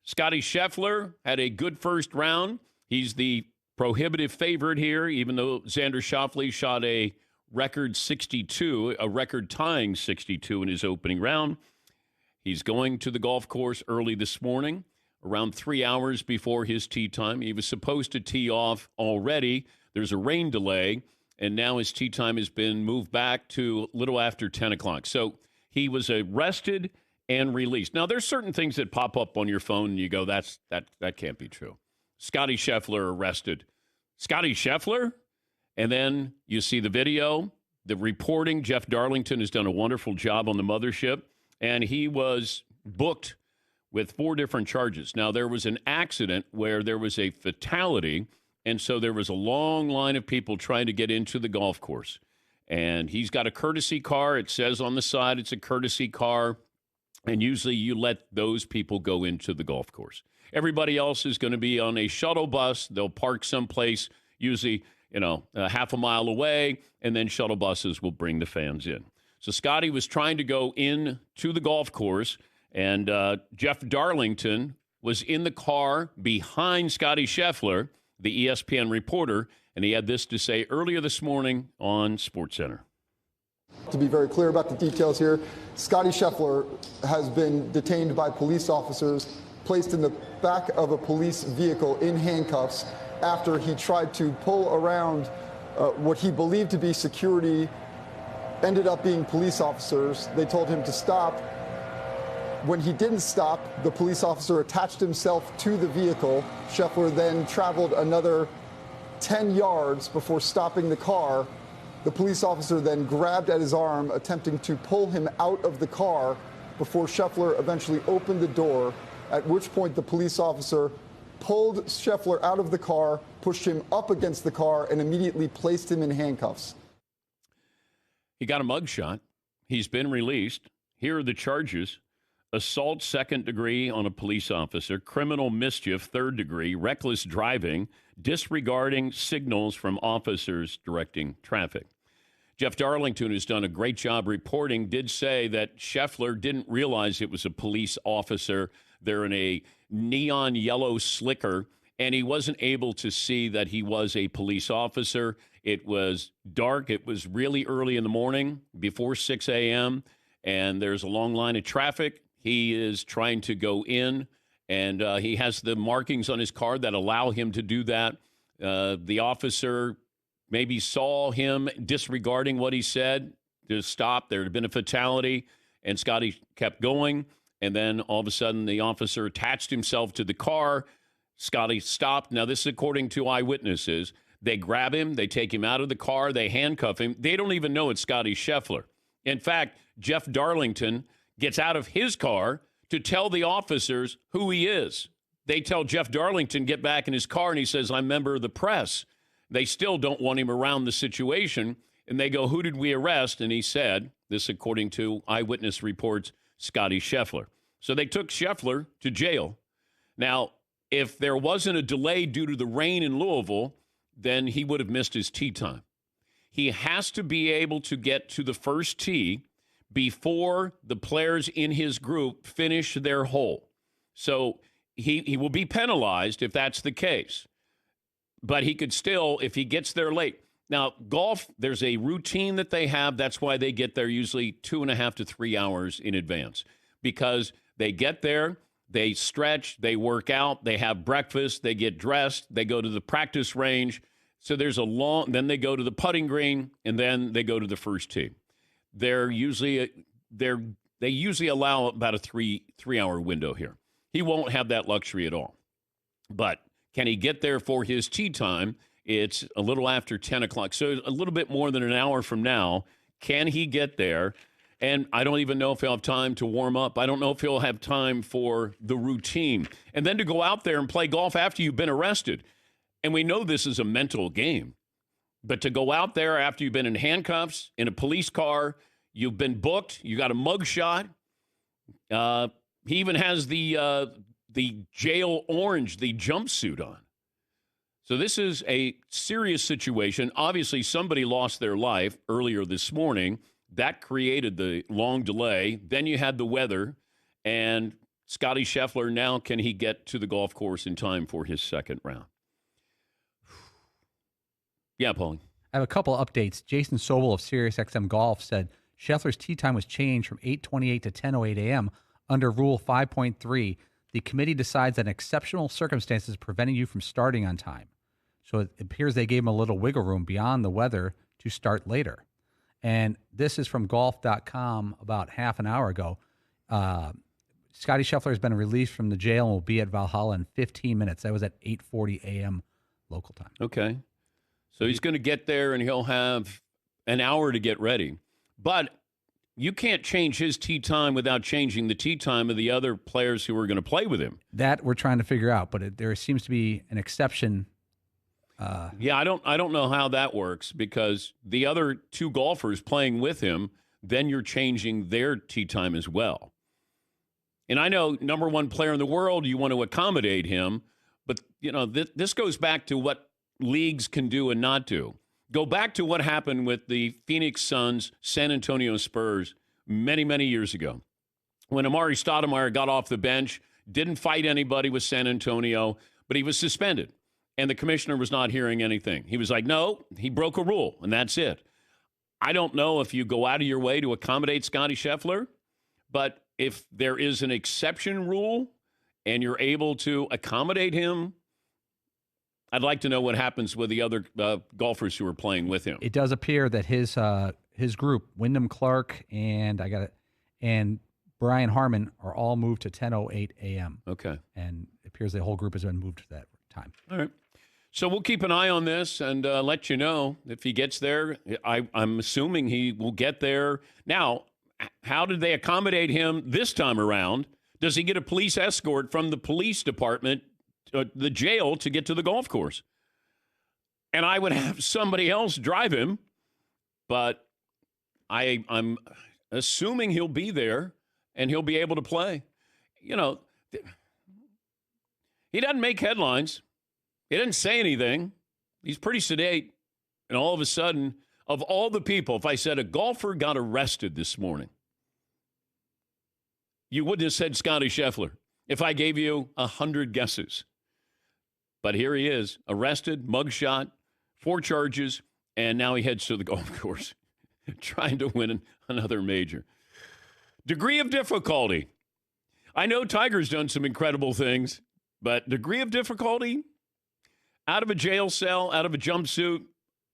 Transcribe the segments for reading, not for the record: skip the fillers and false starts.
Scottie Scheffler had a good first round. He's the prohibitive favorite here, even though Xander Schauffele shot a record 62, a record-tying 62 in his opening round. He's going to the golf course early this morning, around 3 hours before his tee time. He was supposed to tee off already. There's a rain delay, and now his tee time has been moved back to a little after 10 o'clock. So he was arrested and released. Now, there's certain things that pop up on your phone, and you go, that can't be true. Scottie Scheffler arrested. Scottie Scheffler? And then you see the video, the reporting. Jeff Darlington has done a wonderful job on the mothership, and he was booked with 4 different charges. Now, there was an accident where there was a fatality, and so there was a long line of people trying to get into the golf course. And he's got a courtesy car. It says on the side it's a courtesy car, and usually you let those people go into the golf course. Everybody else is going to be on a shuttle bus. They'll park someplace, usually, half a mile away, and then shuttle buses will bring the fans in. So Scottie was trying to go in to the golf course, and Jeff Darlington was in the car behind Scottie Scheffler, the ESPN reporter, and he had this to say earlier this morning on SportsCenter. To be very clear about the details here, Scottie Scheffler has been detained by police officers, placed in the back of a police vehicle in handcuffs after he tried to pull around what he believed to be security, ended up being police officers. They told him to stop. When he didn't stop, the police officer attached himself to the vehicle. Scheffler then traveled another 10 yards before stopping the car. The police officer then grabbed at his arm, attempting to pull him out of the car before Scheffler eventually opened the door, at which point the police officer pulled Scheffler out of the car, pushed him up against the car, and immediately placed him in handcuffs. He got a mugshot. He's been released. Here are the charges: assault second degree on a police officer, criminal mischief third degree, reckless driving, disregarding signals from officers directing traffic. Jeff Darlington, who's done a great job reporting, did say that Scheffler didn't realize it was a police officer. They're in a neon yellow slicker, and he wasn't able to see that he was a police officer. It was dark. It was really early in the morning, before 6 a.m., and there's a long line of traffic. He is trying to go in, and he has the markings on his car that allow him to do that. The officer maybe saw him disregarding what he said to stop. There had been a fatality, and Scottie kept going. And then all of a sudden, the officer attached himself to the car. Scottie stopped. Now, this is according to eyewitnesses. They grab him. They take him out of the car. They handcuff him. They don't even know it's Scottie Scheffler. In fact, Jeff Darlington gets out of his car to tell the officers who he is. They tell Jeff Darlington, get back in his car, and he says, I'm a member of the press. They still don't want him around the situation, and they go, who did we arrest? And he said, this according to eyewitness reports, Scottie Scheffler. So they took Scheffler to jail. Now, if there wasn't a delay due to the rain in Louisville, then he would have missed his tee time. He has to be able to get to the first tee before the players in his group finish their hole. So he will be penalized if that's the case. But he could still, if he gets there late. Now, golf, there's a routine that they have. That's why they get there usually 2.5 to 3 hours in advance, because they get there, they stretch, they work out, they have breakfast, they get dressed, they go to the practice range. So there's a long, then they go to the putting green, and then they go to the first tee. They usually allow about a three-hour window here. He won't have that luxury at all. But can he get there for his tee time? It's a little after 10 o'clock, so a little bit more than an hour from now. Can he get there? And I don't even know if he'll have time to warm up. I don't know if he'll have time for the routine. And then to go out there and play golf after you've been arrested. And we know this is a mental game. But to go out there after you've been in handcuffs, in a police car, you've been booked, you got a mugshot. He even has the jail orange, the jumpsuit on. So this is a serious situation. Obviously, somebody lost their life earlier this morning. That created the long delay. Then you had the weather, and Scottie Scheffler, now can he get to the golf course in time for his second round? Yeah, Paulie. I have a couple updates. Jason Sobel of SiriusXM Golf said Scheffler's tee time was changed from 8:28 to 10:08 a.m. under Rule 5.3. The committee decides that exceptional circumstances preventing you from starting on time. So it appears they gave him a little wiggle room beyond the weather to start later. And this is from golf.com about half an hour ago. Scottie Scheffler has been released from the jail and will be at Valhalla in 15 minutes. That was at 8:40 a.m. local time. Okay. So he's going to get there and he'll have an hour to get ready. But you can't change his tee time without changing the tee time of the other players who are going to play with him. That we're trying to figure out, but there seems to be an exception. Yeah, I don't know how that works because the other two golfers playing with him, then you're changing their tee time as well. And I know number one player in the world, you want to accommodate him, but this goes back to what leagues can do and not do. Go back to what happened with the Phoenix Suns, San Antonio Spurs many, many years ago. When Amari Stoudemire got off the bench, didn't fight anybody with San Antonio, but he was suspended. And the commissioner was not hearing anything. He was like, no, he broke a rule, and that's it. I don't know if you go out of your way to accommodate Scottie Scheffler, but if there is an exception rule and you're able to accommodate him, I'd like to know what happens with the other golfers who are playing with him. It does appear that his group, Wyndham Clark and Brian Harmon, are all moved to 10:08 a.m. Okay. And it appears the whole group has been moved to that time. All right. So we'll keep an eye on this and let you know if he gets there. I'm assuming he will get there. Now, how did they accommodate him this time around? Does he get a police escort from the police department, the jail, to get to the golf course? And I would have somebody else drive him, but I'm assuming he'll be there and he'll be able to play. He doesn't make headlines. He didn't say anything. He's pretty sedate. And all of a sudden, of all the people, if I said a golfer got arrested this morning, you wouldn't have said Scottie Scheffler if I gave you 100 guesses. But here he is, arrested, mugshot, 4 charges, and now he heads to the golf course trying to win another major. Degree of difficulty. I know Tiger's done some incredible things, but degree of difficulty? Out of a jail cell, out of a jumpsuit,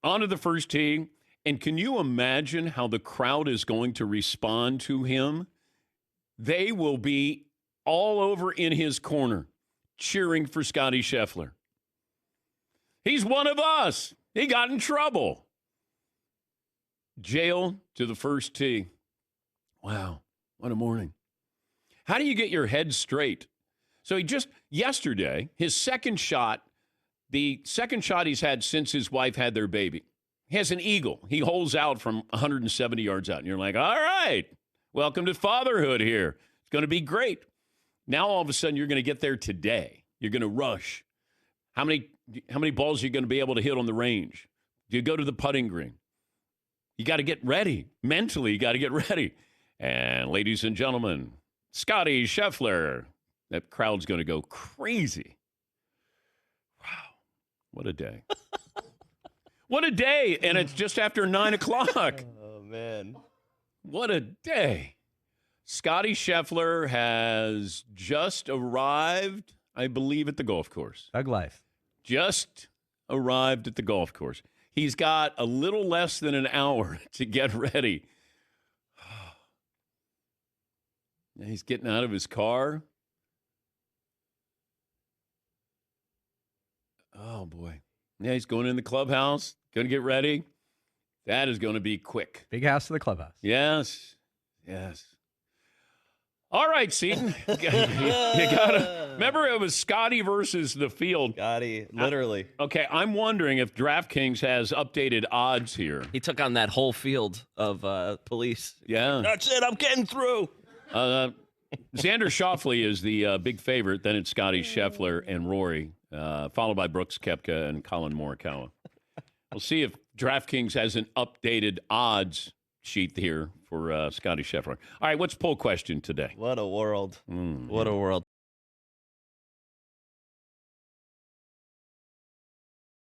onto the first tee. And can you imagine how the crowd is going to respond to him? They will be all over in his corner cheering for Scottie Scheffler. He's one of us. He got in trouble. Jail to the first tee. Wow, what a morning. How do you get your head straight? So yesterday, his second shot, the second shot he's had since his wife had their baby. He has an eagle. He holds out from 170 yards out. And you're like, all right, welcome to fatherhood here. It's going to be great. Now, all of a sudden, you're going to get there today. You're going to rush. How many balls are you going to be able to hit on the range? Do you go to the putting green? You got to get ready. Mentally, you got to get ready. And ladies and gentlemen, Scottie Scheffler. That crowd's going to go crazy. Wow. What a day. What a day. And it's just after 9 o'clock. Oh, man. What a day. Scottie Scheffler has just arrived, I believe, at the golf course. Thug life. Just arrived at the golf course. He's got a little less than an hour to get ready. He's getting out of his car. Oh, boy. Yeah, he's going in the clubhouse, going to get ready. That is going to be quick. Big house to the clubhouse. Yes. All right, Seton. you got to remember it was Scottie versus the field. Scottie, literally. Okay, I'm wondering if DraftKings has updated odds here. He took on that whole field of police. Yeah. That's it. I'm getting through. Xander Schauffele is the big favorite. Then it's Scottie Scheffler and Rory, followed by Brooks Koepka and Colin Morikawa. We'll see if DraftKings has an updated odds sheet here for Scottie Scheffler. All right, what's poll question today? What a world. What a world.